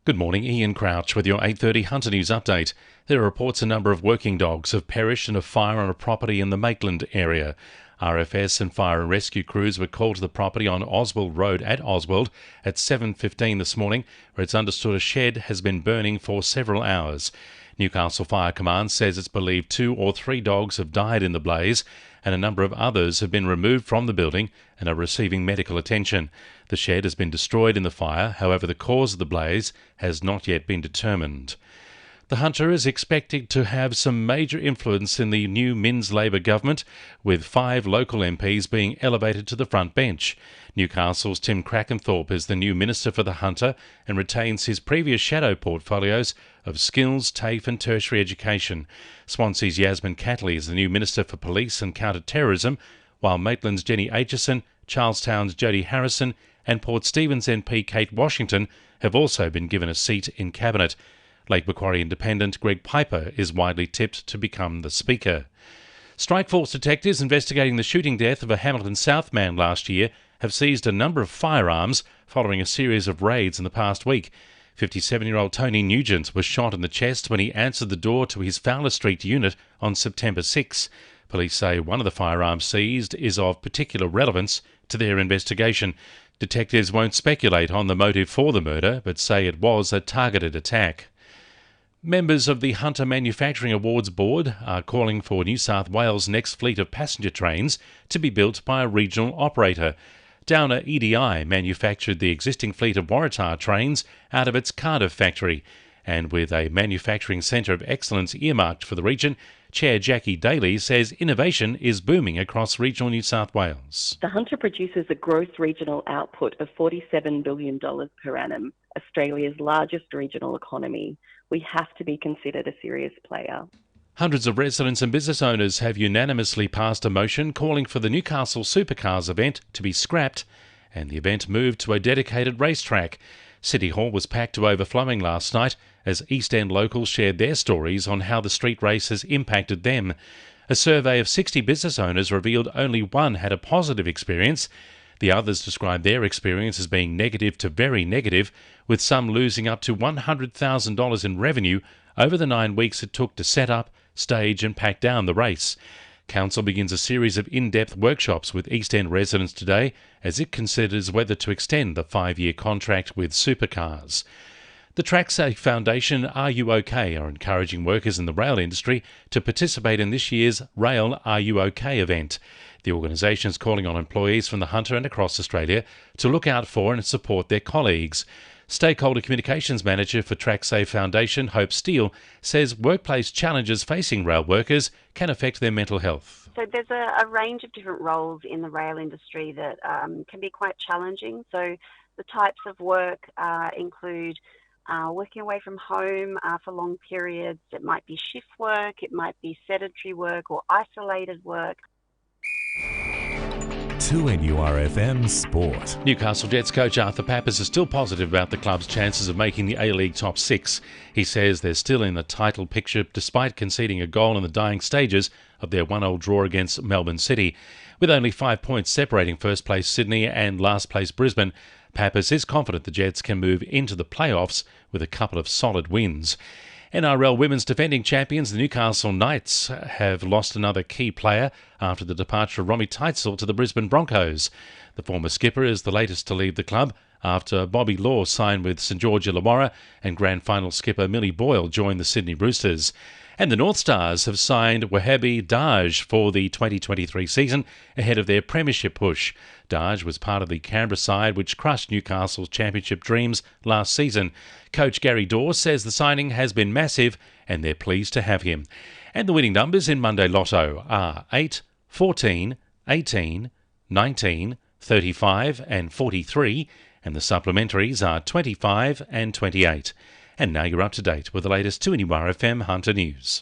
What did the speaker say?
Good morning, Ian Crouch with your 8:30 Hunter News update. There are reports a number of working dogs have perished in a fire on a property in the Maitland area. RFS and fire and rescue crews were called to the property on Oswald Road at Oswald at 7:15 this morning, where it's understood a shed has been burning for several hours. Newcastle Fire Command says it's believed 2 or 3 dogs have died in the blaze, and a number of others have been removed from the building and are receiving medical attention. The shed has been destroyed in the fire, however the cause of the blaze has not yet been determined. The Hunter is expected to have some major influence in the new Minns Labor government, with 5 local MPs being elevated to the front bench. Newcastle's Tim Crackenthorpe is the new Minister for the Hunter and retains his previous shadow portfolios of skills, TAFE and tertiary education. Swansea's Yasmin Catley is the new Minister for Police and Counter-Terrorism, while Maitland's Jenny Aitchison, Charlestown's Jodie Harrison and Port Stephens MP Kate Washington have also been given a seat in Cabinet. Lake Macquarie Independent Greg Piper is widely tipped to become the Speaker. Strikeforce detectives investigating the shooting death of a Hamilton South man last year have seized a number of firearms following a series of raids in the past week. 57-year-old Tony Nugent was shot in the chest when he answered the door to his Fowler Street unit on September 6. Police say one of the firearms seized is of particular relevance to their investigation. Detectives won't speculate on the motive for the murder, but say it was a targeted attack. Members of the Hunter Manufacturing Awards Board are calling for New South Wales' next fleet of passenger trains to be built by a regional operator. Downer EDI manufactured the existing fleet of Waratah trains out of its Cardiff factory, and with a manufacturing centre of excellence earmarked for the region, Chair Jackie Daly says innovation is booming across regional New South Wales. The Hunter produces a gross regional output of $47 billion per annum, Australia's largest regional economy. We have to be considered a serious player. Hundreds of residents and business owners have unanimously passed a motion calling for the Newcastle Supercars event to be scrapped and the event moved to a dedicated racetrack. City Hall was packed to overflowing last night as East End locals shared their stories on how the street race has impacted them. A survey of 60 business owners revealed only one had a positive experience. The others described their experience as being negative to very negative, with some losing up to $100,000 in revenue over the 9 weeks it took to set up, stage and pack down the race. Council begins a series of in-depth workshops with East End residents today as it considers whether to extend the 5-year contract with supercars. The TrackSafe Foundation Are You OK are encouraging workers in the rail industry to participate in this year's Rail Are You OK event. The organisation is calling on employees from the Hunter and across Australia to look out for and support their colleagues. Stakeholder Communications Manager for TrackSafe Foundation, Hope Steele, says workplace challenges facing rail workers can affect their mental health. So there's a range of different roles in the rail industry that can be quite challenging. So the types of work include working away from home for long periods. It might be shift work, it might be sedentary work or isolated work. 2NURFM Sport. Newcastle Jets coach Arthur Papas is still positive about the club's chances of making the A-League top 6. He says they're still in the title picture despite conceding a goal in the dying stages of their 1-1 draw against Melbourne City. With only 5 points separating first place Sydney and last place Brisbane, Papas is confident the Jets can move into the playoffs with a couple of solid wins. NRL Women's defending champions, the Newcastle Knights, have lost another key player after the departure of Romy Teitzel to the Brisbane Broncos. The former skipper is the latest to leave the club after Bobby Law signed with St George Illawarra and grand final skipper Millie Boyle joined the Sydney Roosters. And the North Stars have signed Wahhabi Daj for the 2023 season ahead of their premiership push. Daj was part of the Canberra side which crushed Newcastle's championship dreams last season. Coach Gary Dawes says the signing has been massive and they're pleased to have him. And the winning numbers in Monday Lotto are 8, 14, 18, 19, 35 and 43, and the supplementaries are 25 and 28. And now you're up to date with the latest 2NURFM Hunter News.